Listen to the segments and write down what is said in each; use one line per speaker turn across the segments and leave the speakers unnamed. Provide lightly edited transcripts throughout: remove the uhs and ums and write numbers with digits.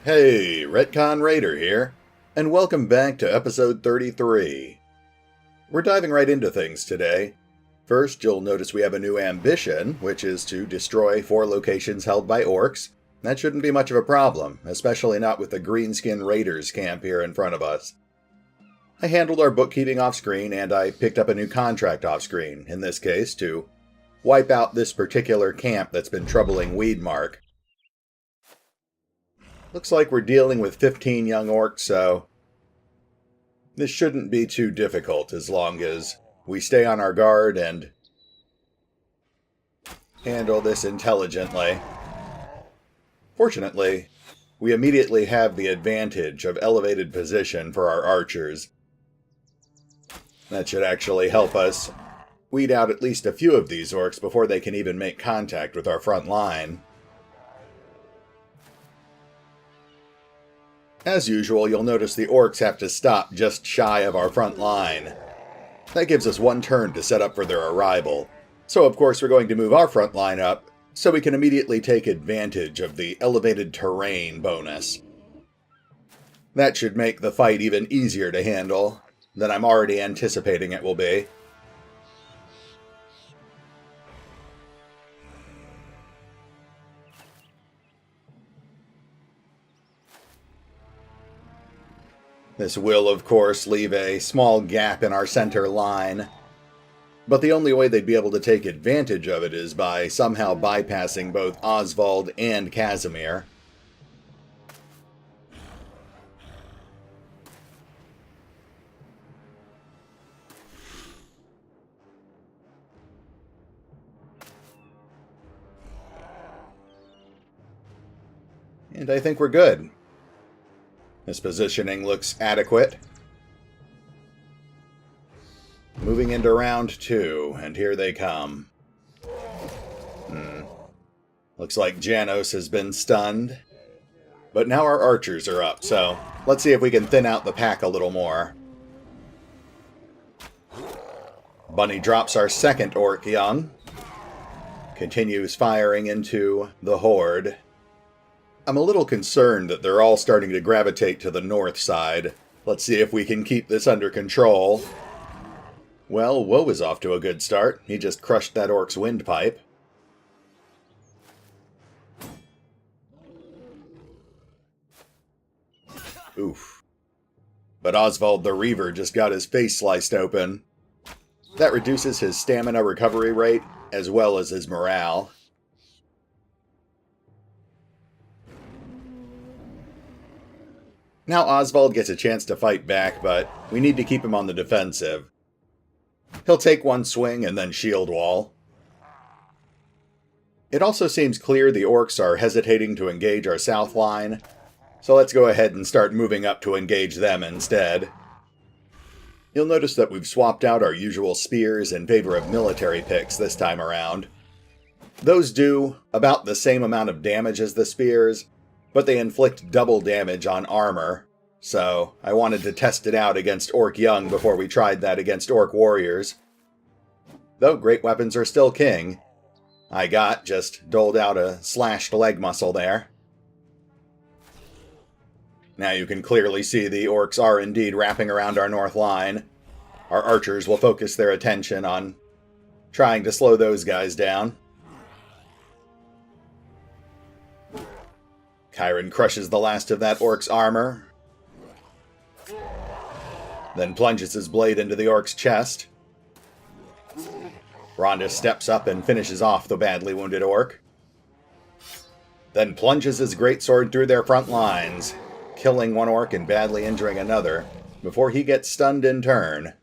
Hey, RetconRaider here, and welcome back to episode 33. We're diving right into things today. First, you'll notice we have a new ambition, which is to destroy 4 locations held by orcs. That shouldn't be much of a problem, especially not with the greenskin raiders camp here in front of us. I handled our bookkeeping off-screen, and I picked up a new contract off-screen, in this case, to wipe out this particular camp that's been troubling Weedmark. Looks like we're dealing with 15 young orcs, so this shouldn't be too difficult as long as we stay on our guard and handle this intelligently. Fortunately, we immediately have the advantage of elevated position for our archers. That should actually help us weed out at least a few of these orcs before they can even make contact with our front line. As usual, you'll notice the orcs have to stop just shy of our front line. That gives us 1 turn to set up for their arrival. So of course we're going to move our front line up, so we can immediately take advantage of the elevated terrain bonus. That should make the fight even easier to handle than I'm already anticipating it will be. This will, of course, leave a small gap in our center line, but the only way they'd be able to take advantage of it is by somehow bypassing both Oswald and Casimir. And I think we're good. This positioning looks adequate. Moving into round 2, and here they come. Looks like Janos has been stunned. But now our archers are up, so let's see if we can thin out the pack a little more. Bunny drops our second orc young. Continues firing into the horde. I'm a little concerned that they're all starting to gravitate to the north side. Let's see if we can keep this under control. Well, Woe is off to a good start. He just crushed that orc's windpipe. Oof. But Oswald the Reaver just got his face sliced open. That reduces his stamina recovery rate, as well as his morale. Now Oswald gets a chance to fight back, but we need to keep him on the defensive. He'll take 1 swing and then shield wall. It also seems clear the orcs are hesitating to engage our south line, so let's go ahead and start moving up to engage them instead. You'll notice that we've swapped out our usual spears in favor of military picks this time around. Those do about the same amount of damage as the spears, but they inflict double damage on armor, so I wanted to test it out against Orc Young before we tried that against Orc Warriors. Though great weapons are still king. I just doled out a slashed leg muscle there. Now you can clearly see the orcs are indeed wrapping around our north line. Our archers will focus their attention on trying to slow those guys down. Chiron crushes the last of that orc's armor, then plunges his blade into the orc's chest. Rhonda steps up and finishes off the badly wounded orc, then plunges his greatsword through their front lines, killing 1 orc and badly injuring another, before he gets stunned in turn.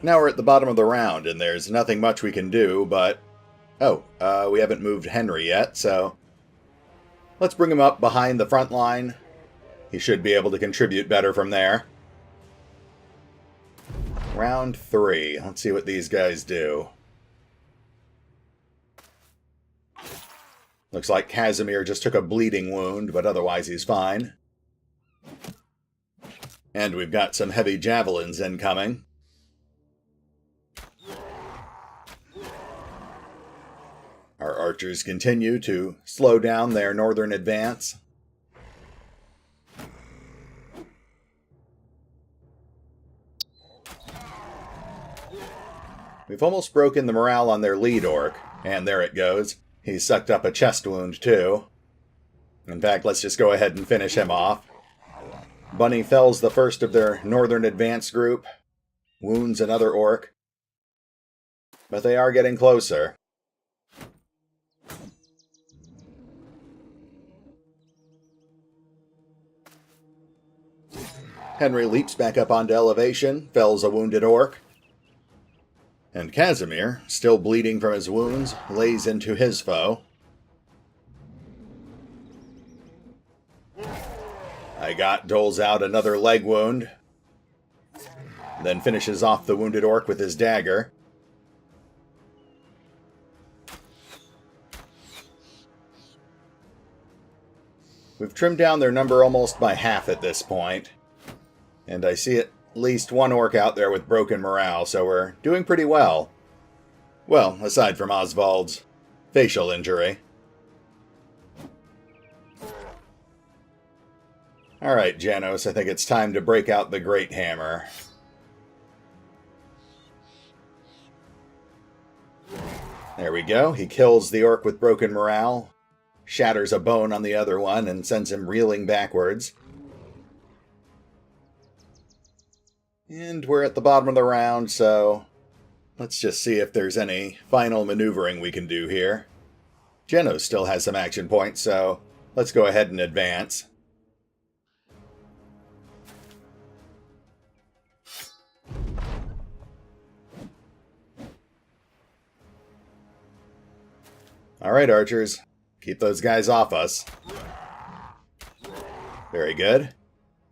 Now we're at the bottom of the round, and there's nothing much we can do, but we haven't moved Henry yet, so let's bring him up behind the front line. He should be able to contribute better from there. Round 3. Let's see what these guys do. Looks like Casimir just took a bleeding wound, but otherwise he's fine. And we've got some heavy javelins incoming. Our Archers continue to slow down their northern advance. We've almost broken the morale on their lead orc, and there it goes. He sucked up a chest wound too. In fact, let's just go ahead and finish him off. Bunny fells the first of their northern advance group, wounds another orc, but they are getting closer. Henry leaps back up onto elevation, fells a wounded orc. And Casimir, still bleeding from his wounds, lays into his foe. Doles out another leg wound, then finishes off the wounded orc with his dagger. We've trimmed down their number almost by half at this point, and I see at least one orc out there with broken morale, so we're doing pretty well. Well, aside from Oswald's facial injury. Alright, Janos, I think it's time to break out the Great Hammer. There we go. He kills the orc with broken morale, shatters a bone on the other one, and sends him reeling backwards. And we're at the bottom of the round, so let's just see if there's any final maneuvering we can do here. Janos still has some action points, so let's go ahead and advance. Alright, archers. Keep those guys off us. Very good.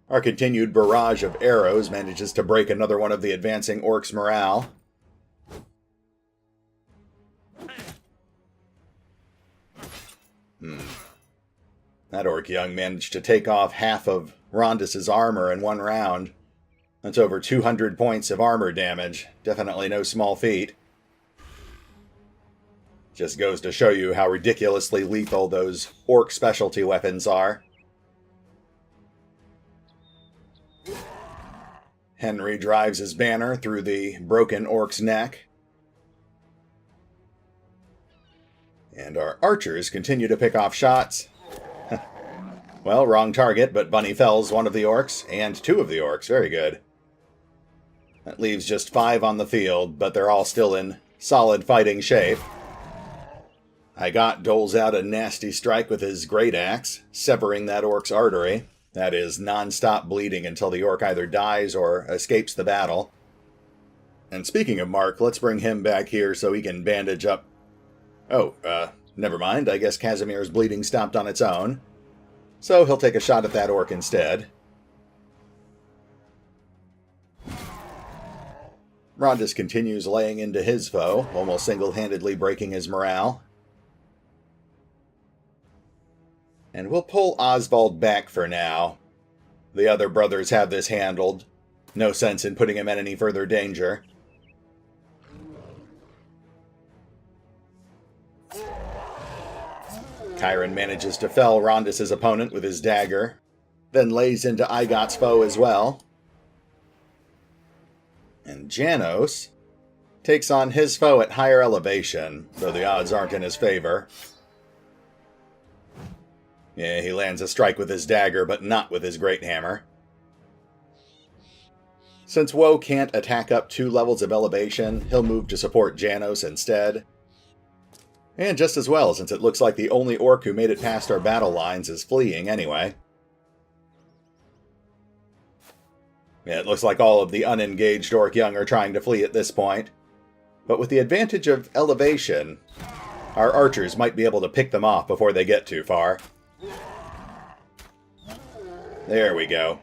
Our continued barrage of arrows manages to break another one of the advancing orcs' morale. That orc young managed to take off half of Rondus's armor in one round. That's over 200 points of armor damage. Definitely no small feat. Just goes to show you how ridiculously lethal those orc specialty weapons are. Henry drives his banner through the broken orc's neck. And our archers continue to pick off shots. Well, wrong target, but Bunny fells one of the orcs, and two of the orcs. Very good. That leaves just 5 on the field, but they're all still in solid fighting shape. Doles out a nasty strike with his great axe, severing that orc's artery. That is non-stop bleeding until the orc either dies or escapes the battle. And speaking of Mark, let's bring him back here so he can bandage up. Oh, never mind. I guess Casimir's bleeding stopped on its own. So he'll take a shot at that orc instead. Rondus continues laying into his foe, almost single-handedly breaking his morale. And we'll pull Oswald back for now. The other brothers have this handled. No sense in putting him in any further danger. Chiron manages to fell Rondus's opponent with his dagger, then lays into Igot's foe as well. And Janos takes on his foe at higher elevation, though the odds aren't in his favor. Yeah, he lands a strike with his dagger, but not with his great hammer. Since Woe can't attack up 2 levels of elevation, he'll move to support Janos instead. And just as well, since it looks like the only orc who made it past our battle lines is fleeing anyway. Yeah, it looks like all of the unengaged orc young are trying to flee at this point. But with the advantage of elevation, our archers might be able to pick them off before they get too far. There we go.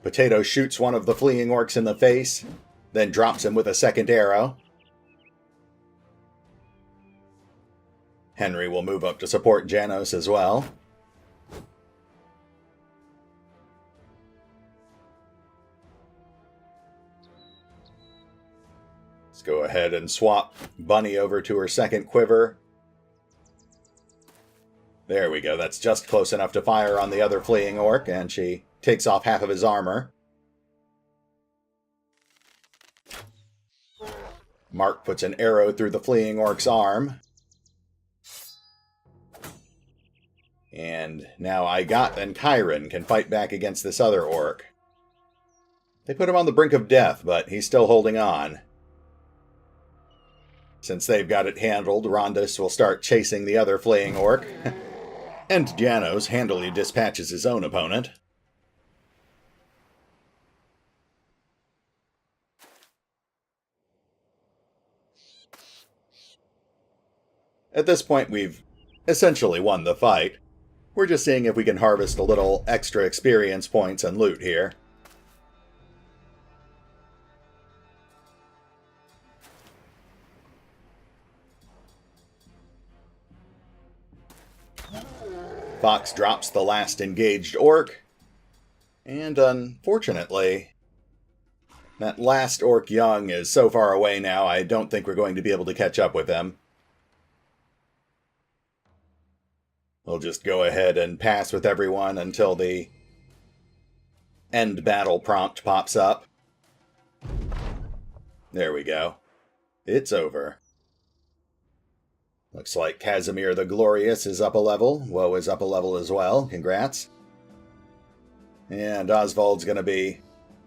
Potato shoots one of the fleeing orcs in the face, then drops him with a second arrow. Henry will move up to support Janos as well. Let's go ahead and swap Bunny over to her second quiver. There we go, that's just close enough to fire on the other fleeing orc, and she takes off half of his armor. Mark puts an arrow through the fleeing orc's arm. And now Igot and Chiron can fight back against this other orc. They put him on the brink of death, but he's still holding on. Since they've got it handled, Rondus will start chasing the other fleeing orc. And Janos handily dispatches his own opponent. At this point, we've essentially won the fight. We're just seeing if we can harvest a little extra experience points and loot here. Fox drops the last engaged orc. And unfortunately, that last orc young is so far away now, I don't think we're going to be able to catch up with him. We'll just go ahead and pass with everyone until the end battle prompt pops up. There we go. It's over. Looks like Casimir the Glorious is up a level. Woe is up a level as well. Congrats. And Oswald's going to be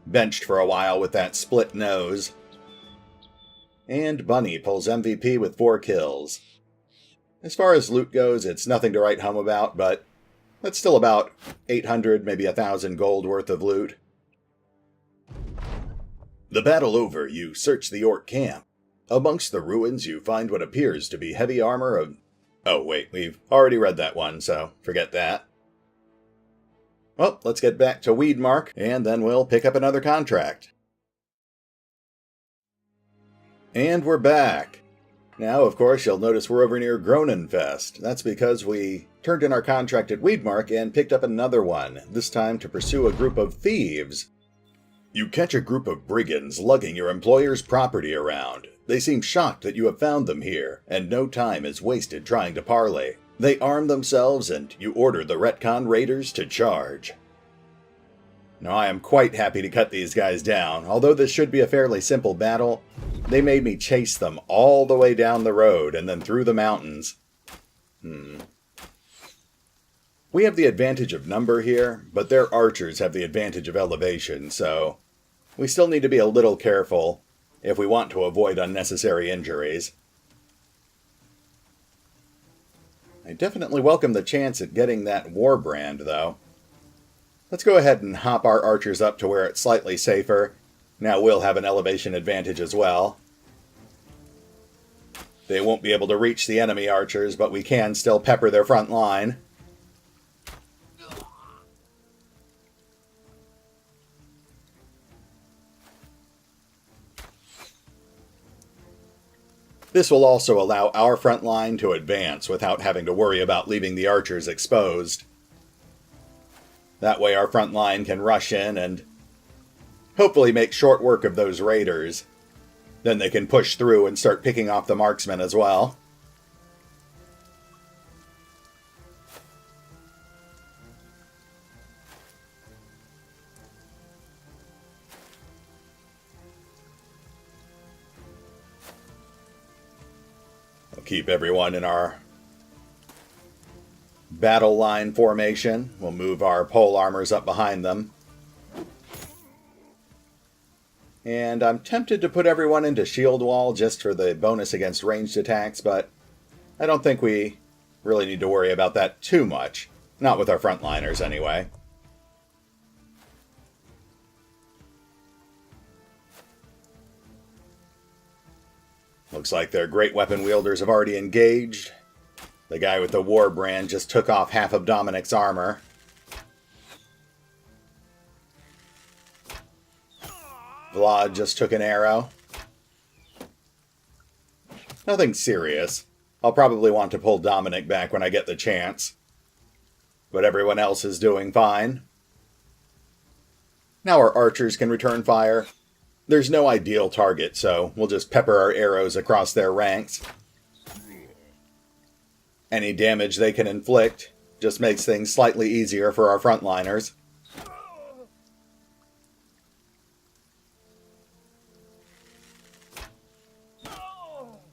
benched for a while with that split nose. And Bunny pulls MVP with 4 kills. As far as loot goes, it's nothing to write home about, but that's still about 800, maybe 1,000 gold worth of loot. The battle over, you search the orc camp. Amongst the ruins, you find what appears to be heavy armor of... Oh, wait, we've already read that one, so forget that. Well, let's get back to Weedmark, and then we'll pick up another contract. And we're back. Now, of course, you'll notice we're over near Gronenfest. That's because we turned in our contract at Weedmark and picked up another one, this time to pursue a group of thieves. You catch a group of brigands lugging your employer's property around. They seem shocked that you have found them here, and no time is wasted trying to parley. They arm themselves, and you order the Retcon Raiders to charge. Now, I am quite happy to cut these guys down. Although this should be a fairly simple battle, they made me chase them all the way down the road and then through the mountains. We have the advantage of number here, but their archers have the advantage of elevation, so we still need to be a little careful if we want to avoid unnecessary injuries. I definitely welcome the chance at getting that war brand, though. Let's go ahead and hop our archers up to where it's slightly safer. Now we'll have an elevation advantage as well. They won't be able to reach the enemy archers, but we can still pepper their front line. This will also allow our front line to advance without having to worry about leaving the archers exposed. That way our front line can rush in and hopefully make short work of those raiders. Then they can push through and start picking off the marksmen as well. We'll keep everyone in our battle line formation. We'll move our pole armors up behind them. And I'm tempted to put everyone into shield wall just for the bonus against ranged attacks, but I don't think we really need to worry about that too much. Not with our frontliners, anyway. Looks like their great weapon wielders have already engaged. The guy with the war brand just took off half of Dominic's armor. Vlad just took an arrow. Nothing serious. I'll probably want to pull Dominic back when I get the chance. But everyone else is doing fine. Now our archers can return fire. There's no ideal target, so we'll just pepper our arrows across their ranks. Any damage they can inflict just makes things slightly easier for our frontliners.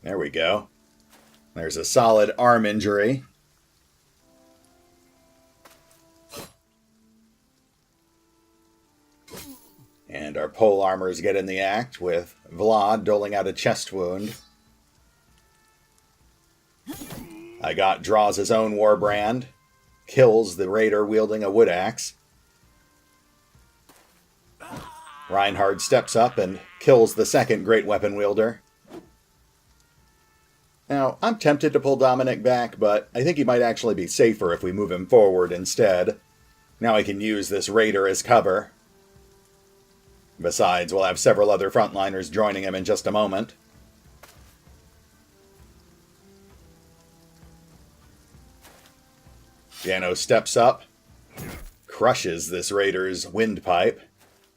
There we go. There's a solid arm injury. And our pole armors get in the act, with Vlad doling out a chest wound. I got draws his own warbrand, kills the raider wielding a wood axe. Reinhard steps up and kills the second great weapon wielder. Now, I'm tempted to pull Dominic back, but I think he might actually be safer if we move him forward instead. Now I can use this raider as cover. Besides, we'll have several other frontliners joining him in just a moment. Jano steps up, crushes this raider's windpipe.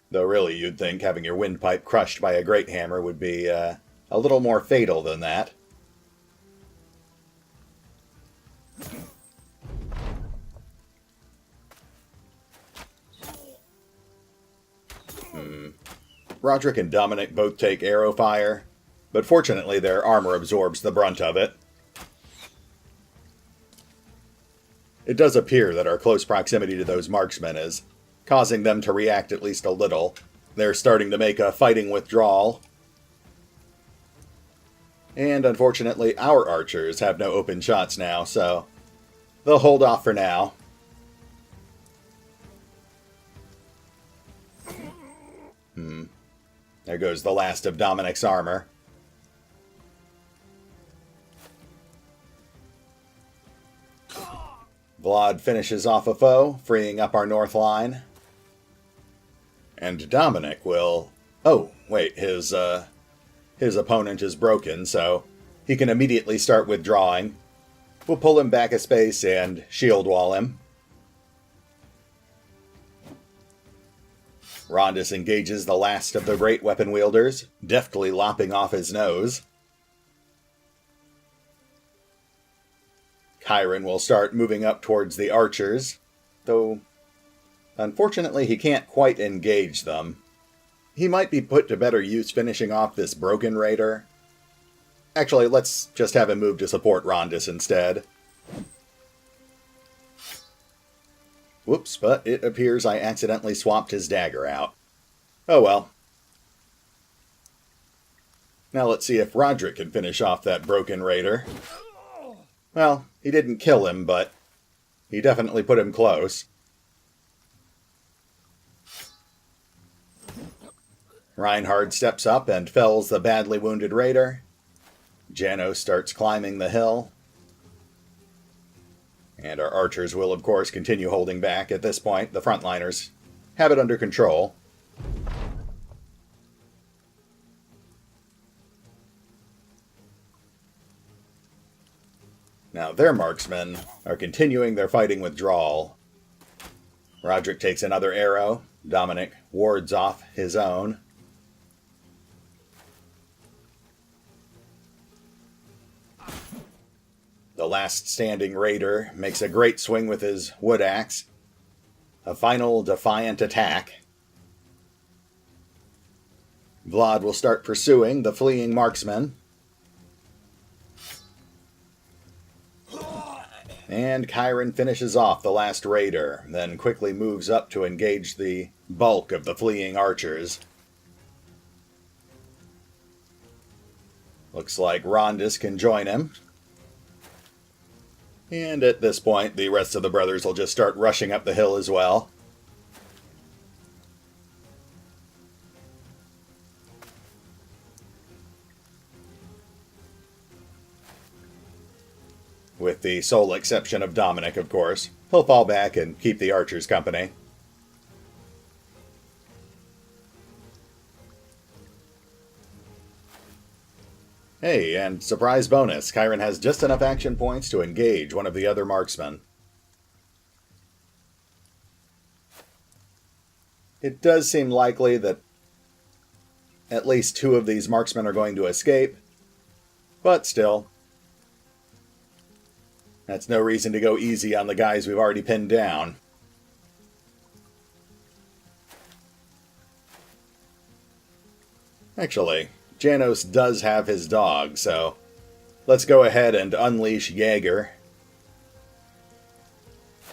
Though really, you'd think having your windpipe crushed by a great hammer would be a little more fatal than that. Roderick and Dominic both take arrow fire, but fortunately their armor absorbs the brunt of it. It does appear that our close proximity to those marksmen is causing them to react at least a little. They're starting to make a fighting withdrawal. And unfortunately, our archers have no open shots now, so they'll hold off for now. There goes the last of Dominic's armor. Vlad finishes off a foe, freeing up our north line. And Dominic will... Oh, wait, his opponent is broken, so he can immediately start withdrawing. We'll pull him back a space and shield wall him. Rondus engages the last of the great weapon wielders, deftly lopping off his nose. Chiron will start moving up towards the archers, though unfortunately he can't quite engage them. He might be put to better use finishing off this broken raider. Actually, let's just have him move to support Rondus instead. Whoops, but it appears I accidentally swapped his dagger out. Oh well. Now let's see if Roderick can finish off that broken raider. Well, he didn't kill him, but he definitely put him close. Reinhard steps up and fells the badly wounded raider. Jano starts climbing the hill. And our archers will, of course, continue holding back. At this point, the frontliners have it under control. Now, their marksmen are continuing their fighting withdrawal. Roderick takes another arrow. Dominic wards off his own. The last standing raider makes a great swing with his wood axe. A final defiant attack. Vlad will start pursuing the fleeing marksmen. And Chiron finishes off the last raider, then quickly moves up to engage the bulk of the fleeing archers. Looks like Rondus can join him. And at this point, the rest of the brothers will just start rushing up the hill as well. With the sole exception of Dominic, of course. He'll fall back and keep the archers company. Hey, and surprise bonus, Chiron has just enough action points to engage one of the other marksmen. It does seem likely that at least two of these marksmen are going to escape, but still. That's no reason to go easy on the guys we've already pinned down. Actually, Janos does have his dog, so let's go ahead and unleash Jaeger.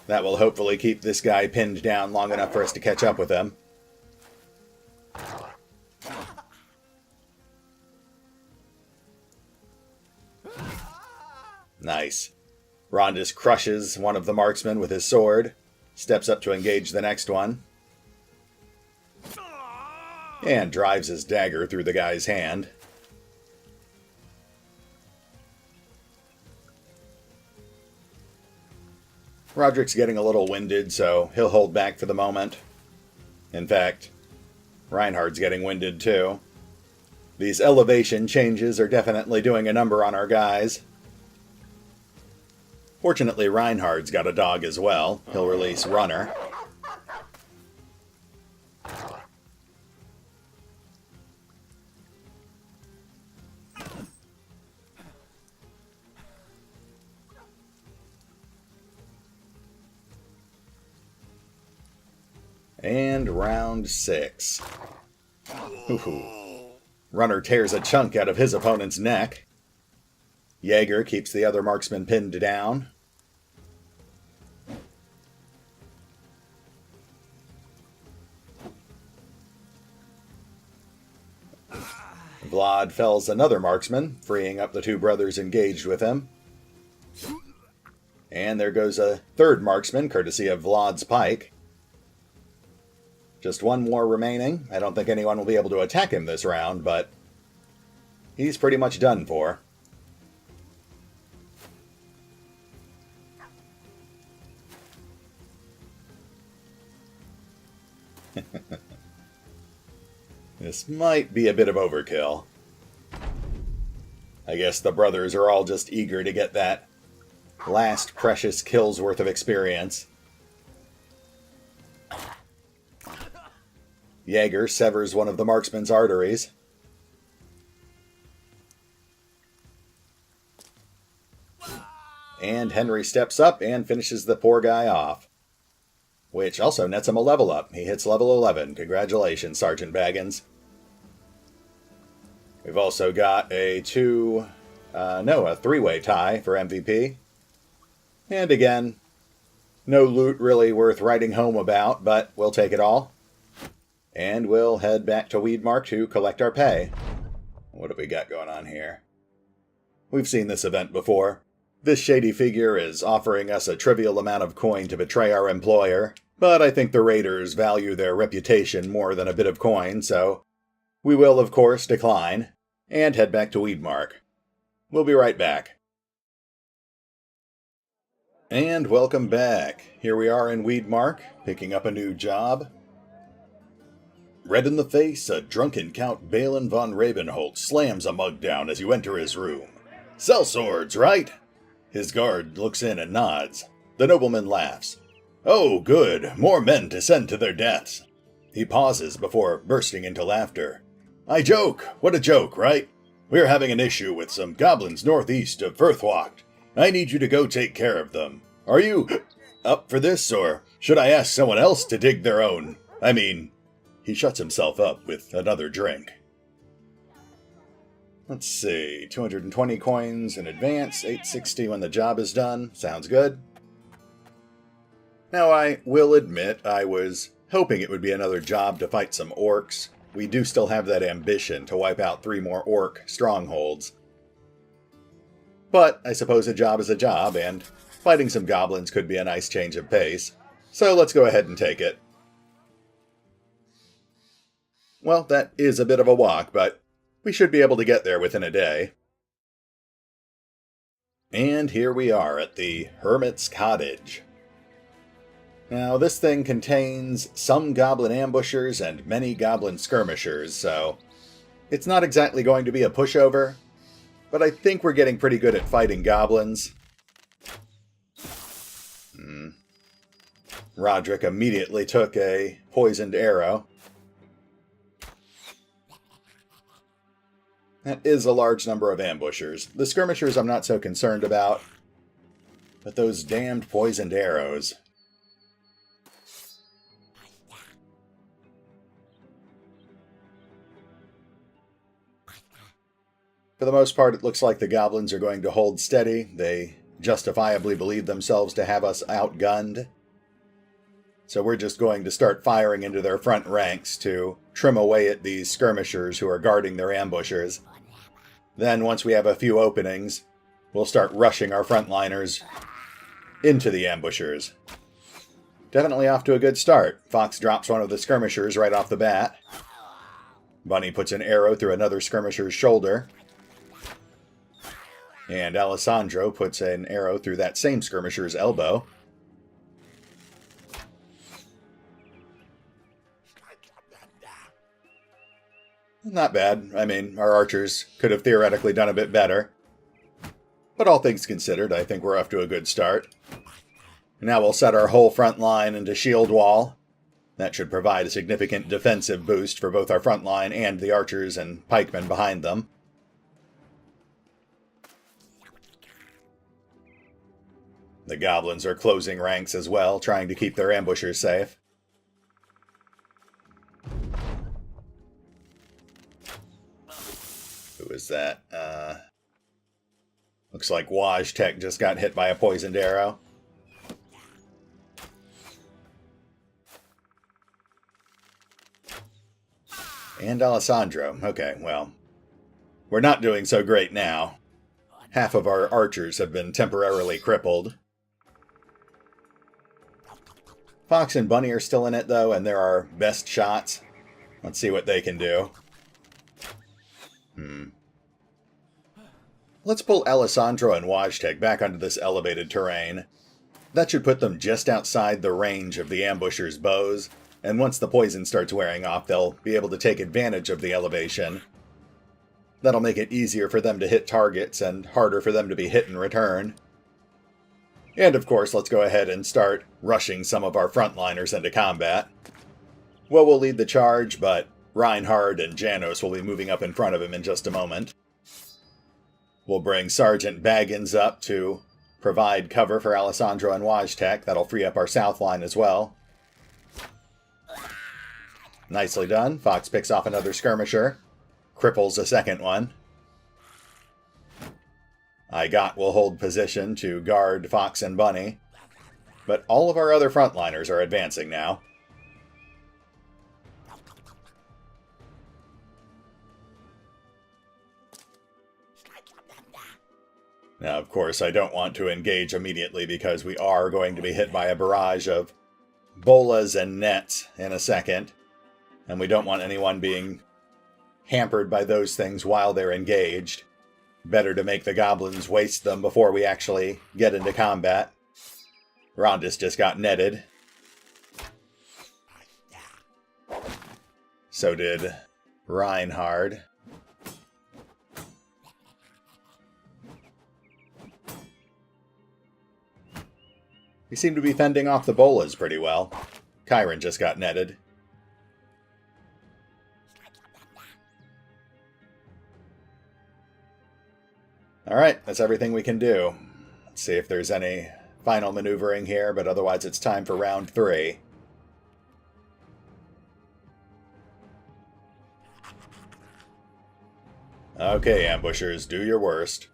That will hopefully keep this guy pinned down long enough for us to catch up with him. Nice. Rondis crushes one of the marksmen with his sword, steps up to engage the next one, and drives his dagger through the guy's hand. Roderick's getting a little winded, so he'll hold back for the moment. In fact, Reinhardt's getting winded too. These elevation changes are definitely doing a number on our guys. Fortunately, Reinhardt's got a dog as well. He'll release Runner. And round 6. Ooh. Runner tears a chunk out of his opponent's neck. Jaeger keeps the other marksman pinned down. Vlad fells another marksman, freeing up the two brothers engaged with him. And there goes a third marksman, courtesy of Vlad's pike. Just one more remaining. I don't think anyone will be able to attack him this round, but he's pretty much done for. This might be a bit of overkill. I guess the brothers are all just eager to get that last precious kill's worth of experience. Jaeger severs one of the marksman's arteries. And Henry steps up and finishes the poor guy off. Which also nets him a level up. He hits level 11. Congratulations, Sergeant Baggins. We've also got a three-way tie for MVP. And again, no loot really worth writing home about, but we'll take it all. And we'll head back to Weedmark to collect our pay. What have we got going on here? We've seen this event before. This shady figure is offering us a trivial amount of coin to betray our employer, but I think the raiders value their reputation more than a bit of coin, so we will, of course, decline, and head back to Weedmark. We'll be right back. And welcome back. Here we are in Weedmark, picking up a new job. Red in the face, a drunken Count Balin von Ravenholt slams a mug down as you enter his room. Sell swords, right? His guard looks in and nods. The nobleman laughs. Oh, good. More men to send to their deaths. He pauses before bursting into laughter. I joke. What a joke, right? We're having an issue with some goblins northeast of Firthwacht. I need you to go take care of them. Are you up for this, or should I ask someone else to dig their own? I mean, he shuts himself up with another drink. Let's see, 220 coins in advance, 860 when the job is done. Sounds good. Now, I will admit I was hoping it would be another job to fight some orcs. We do still have that ambition to wipe out 3 more orc strongholds. But I suppose a job is a job, and fighting some goblins could be a nice change of pace. So let's go ahead and take it. Well, that is a bit of a walk, but we should be able to get there within a day. And here we are at the Hermit's Cottage. Now, this thing contains some goblin ambushers and many goblin skirmishers, so it's not exactly going to be a pushover, but I think we're getting pretty good at fighting goblins. Roderick immediately took a poisoned arrow. That is a large number of ambushers. The skirmishers I'm not so concerned about. But those damned poisoned arrows. For the most part, it looks like the goblins are going to hold steady. They justifiably believe themselves to have us outgunned. So we're just going to start firing into their front ranks to trim away at these skirmishers who are guarding their ambushers. Then, once we have a few openings, we'll start rushing our frontliners into the ambushers. Definitely off to a good start. Fox drops one of the skirmishers right off the bat. Bunny puts an arrow through another skirmisher's shoulder. And Alessandro puts an arrow through that same skirmisher's elbow. Not bad. I mean, our archers could have theoretically done a bit better. But all things considered, I think we're off to a good start. Now we'll set our whole front line into shield wall. That should provide a significant defensive boost for both our front line and the archers and pikemen behind them. The goblins are closing ranks as well, trying to keep their ambushers safe. Who is that? Looks like Wajtek just got hit by a poisoned arrow. And Alessandro. Okay, well, we're not doing so great now. Half of our archers have been temporarily crippled. Fox and Bunny are still in it, though, and they're our best shots. Let's see what they can do. Let's pull Alessandro and Wajtek back onto this elevated terrain. That should put them just outside the range of the ambushers' bows, and once the poison starts wearing off, they'll be able to take advantage of the elevation. That'll make it easier for them to hit targets and harder for them to be hit in return. And of course, let's go ahead and start rushing some of our frontliners into combat. Well, we'll lead the charge, but Reinhard and Janos will be moving up in front of him in just a moment. We'll bring Sergeant Baggins up to provide cover for Alessandro and Wajtek. That'll free up our south line as well. Nicely done. Fox picks off another skirmisher. Cripples a second one. will hold position to guard Fox and Bunny. But all of our other frontliners are advancing now. Now, of course, I don't want to engage immediately because we are going to be hit by a barrage of bolas and nets in a second. And we don't want anyone being hampered by those things while they're engaged. Better to make the goblins waste them before we actually get into combat. Rondis just got netted. So did Reinhard. We seem to be fending off the bolas pretty well. Chiron just got netted. Alright, that's everything we can do. Let's see if there's any final maneuvering here, but otherwise it's time for round 3. Okay, ambushers, do your worst.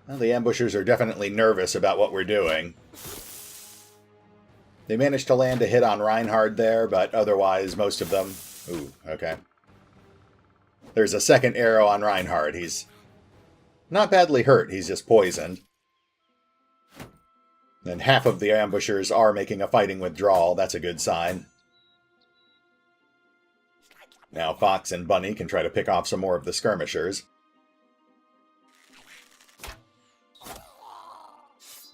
Well, the ambushers are definitely nervous about what we're doing. They managed to land a hit on Reinhard there, but otherwise most of them... Ooh, okay. There's a second arrow on Reinhard. He's not badly hurt, he's just poisoned. And half of the ambushers are making a fighting withdrawal. That's a good sign. Now Fox and Bunny can try to pick off some more of the skirmishers.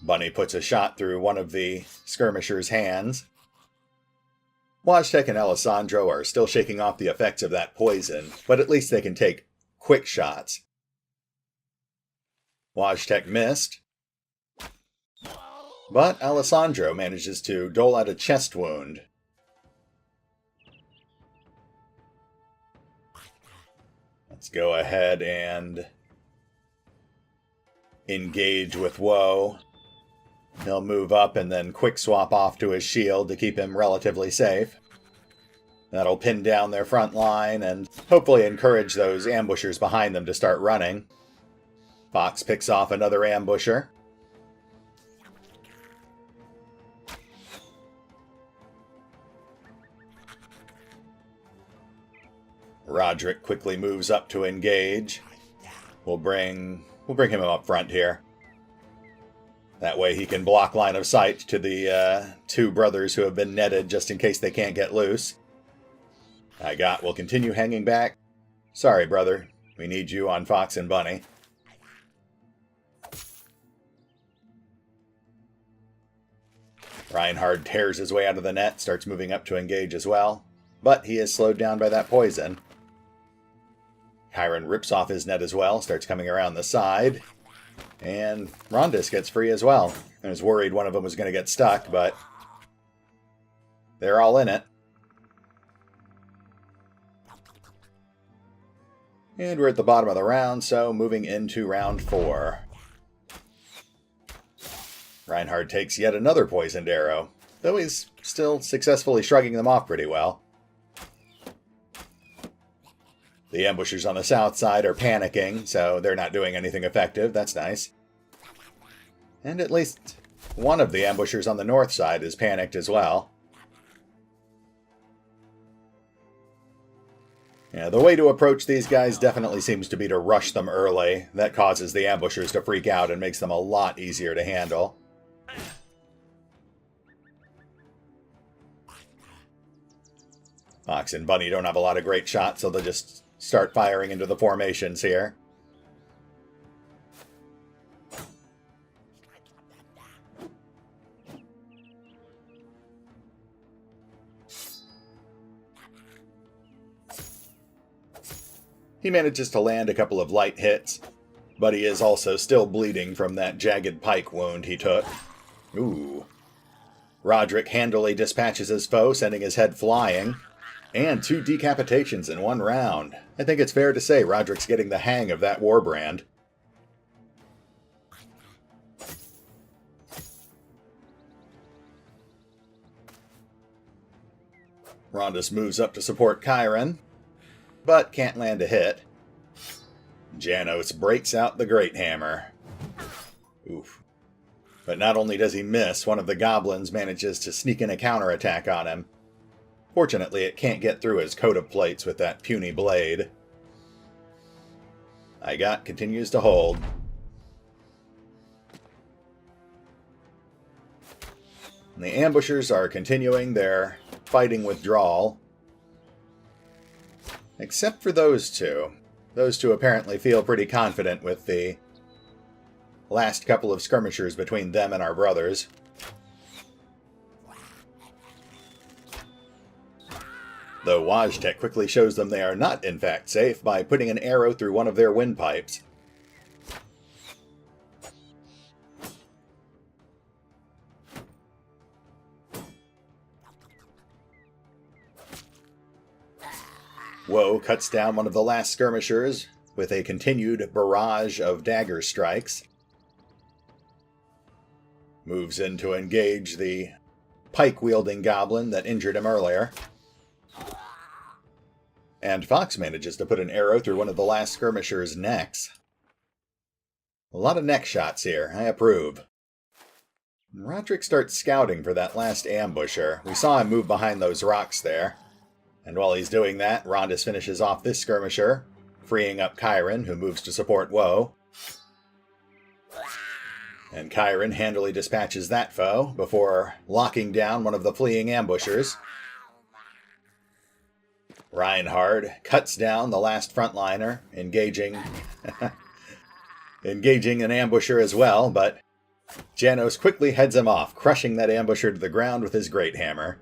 Bunny puts a shot through one of the skirmishers' hands. Wajtek and Alessandro are still shaking off the effects of that poison, but at least they can take quick shots. Wajtek missed, but Alessandro manages to dole out a chest wound. Let's go ahead and engage with Woe. He'll move up and then quick swap off to his shield to keep him relatively safe. That'll pin down their front line and hopefully encourage those ambushers behind them to start running. Fox picks off another ambusher. Roderick quickly moves up to engage. We'll bring him up front here. That way he can block line of sight to the two brothers who have been netted just in case they can't get loose. We'll continue hanging back. Sorry, brother. We need you on Fox and Bunny. Reinhard tears his way out of the net, starts moving up to engage as well. But he is slowed down by that poison. Chiron rips off his net as well, starts coming around the side. And Rondis gets free as well. I was worried one of them was going to get stuck, but they're all in it. And we're at the bottom of the round, so moving into round 4. Reinhard takes yet another poisoned arrow, though he's still successfully shrugging them off pretty well. The ambushers on the south side are panicking, so they're not doing anything effective. That's nice. And at least one of the ambushers on the north side is panicked as well. Yeah, the way to approach these guys definitely seems to be to rush them early. That causes the ambushers to freak out and makes them a lot easier to handle. Fox and Bunny don't have a lot of great shots, so they'll just start firing into the formations here. He manages to land a couple of light hits, but he is also still bleeding from that jagged pike wound he took. Ooh. Roderick handily dispatches his foe, sending his head flying. And 2 decapitations in 1 round. I think it's fair to say Roderick's getting the hang of that warbrand. Rondis moves up to support Chiron, but can't land a hit. Janos breaks out the Great Hammer. Oof. But not only does he miss, one of the goblins manages to sneak in a counterattack on him. Fortunately, it can't get through his coat of plates with that puny blade. Continues to hold. And the ambushers are continuing their fighting withdrawal. Except for those two. Those two apparently feel pretty confident with the last couple of skirmishers between them and our brothers. Though Wajtek quickly shows them they are not in fact safe by putting an arrow through one of their windpipes. Woe cuts down one of the last skirmishers with a continued barrage of dagger strikes. Moves in to engage the pike-wielding goblin that injured him earlier. And Fox manages to put an arrow through one of the last skirmishers' necks. A lot of neck shots here. I approve. Roderick starts scouting for that last ambusher. We saw him move behind those rocks there. And while he's doing that, Rondis finishes off this skirmisher, freeing up Chiron, who moves to support Woe. And Chiron handily dispatches that foe before locking down one of the fleeing ambushers. Reinhard cuts down the last frontliner, engaging an ambusher as well, but Janos quickly heads him off, crushing that ambusher to the ground with his great hammer.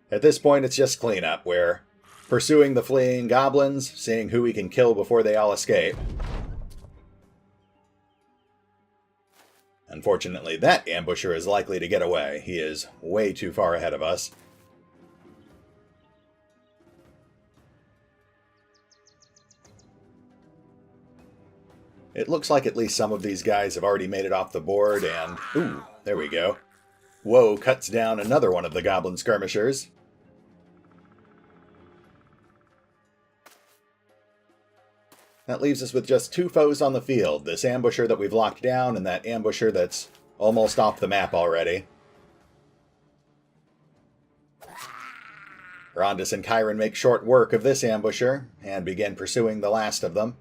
At this point, it's just cleanup. We're pursuing the fleeing goblins, seeing who we can kill before they all escape. Unfortunately, that ambusher is likely to get away. He is way too far ahead of us. It looks like at least some of these guys have already made it off the board, and... ooh, there we go. Woe cuts down another one of the Goblin skirmishers. That leaves us with just 2 foes on the field, this ambusher that we've locked down and that ambusher that's almost off the map already. Rondus and Chiron make short work of this ambusher and begin pursuing the last of them.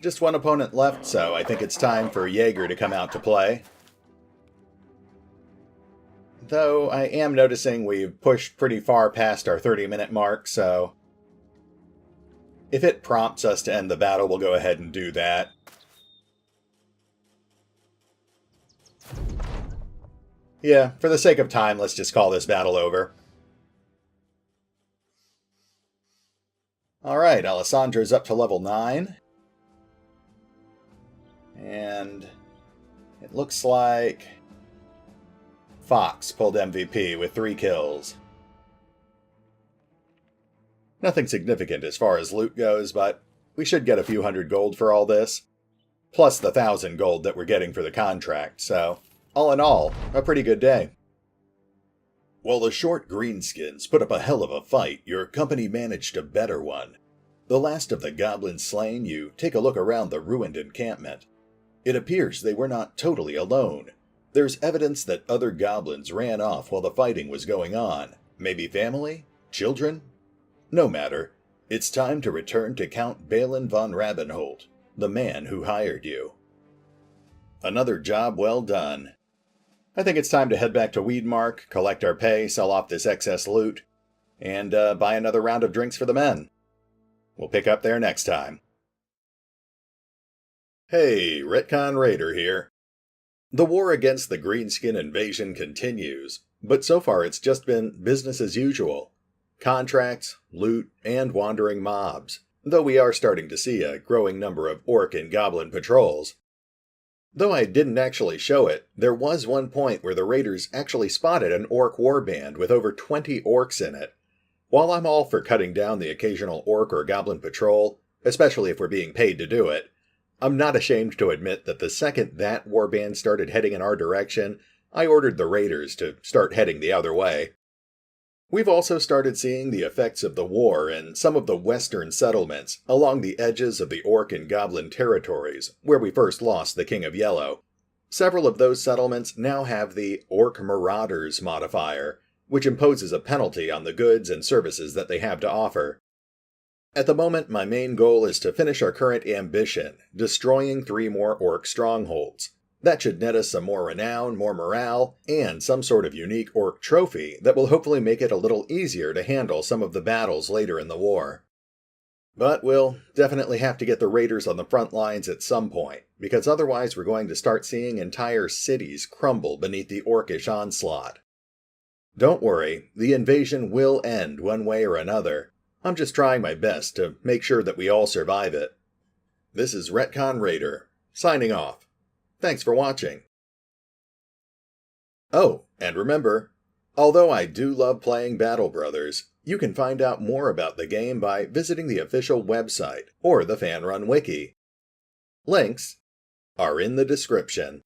Just one opponent left, so I think it's time for Jaeger to come out to play. Though I am noticing we've pushed pretty far past our 30-minute mark, so if it prompts us to end the battle, we'll go ahead and do that. Yeah, for the sake of time, let's just call this battle over. Alright, Alessandro's up to level 9. And it looks like Fox pulled MVP with 3 kills. Nothing significant as far as loot goes, but we should get a few hundred gold for all this. Plus the 1,000 gold that we're getting for the contract, so all in all, a pretty good day. While the short greenskins put up a hell of a fight, your company managed a better one. The last of the goblins slain, you take a look around the ruined encampment. It appears they were not totally alone. There's evidence that other goblins ran off while the fighting was going on. Maybe family? Children? No matter. It's time to return to Count Balin von Rabenholt, the man who hired you. Another job well done. I think it's time to head back to Weedmark, collect our pay, sell off this excess loot, and buy another round of drinks for the men. We'll pick up there next time. Hey, RetconRaider here. The war against the greenskin invasion continues, but so far it's just been business as usual. Contracts, loot, and wandering mobs, though we are starting to see a growing number of orc and goblin patrols. Though I didn't actually show it, there was one point where the raiders actually spotted an orc warband with over 20 orcs in it. While I'm all for cutting down the occasional orc or goblin patrol, especially if we're being paid to do it, I'm not ashamed to admit that the second that warband started heading in our direction, I ordered the raiders to start heading the other way. We've also started seeing the effects of the war in some of the western settlements along the edges of the orc and goblin territories, where we first lost the King of Yellow. Several of those settlements now have the Orc Marauders modifier, which imposes a penalty on the goods and services that they have to offer. At the moment, my main goal is to finish our current ambition, destroying 3 more orc strongholds. That should net us some more renown, more morale, and some sort of unique orc trophy that will hopefully make it a little easier to handle some of the battles later in the war. But we'll definitely have to get the raiders on the front lines at some point, because otherwise we're going to start seeing entire cities crumble beneath the orcish onslaught. Don't worry, the invasion will end one way or another. I'm just trying my best to make sure that we all survive it. This is RetconRaider, signing off. Thanks for watching. Oh, and remember, although I do love playing Battle Brothers, you can find out more about the game by visiting the official website or the fan-run wiki. Links are in the description.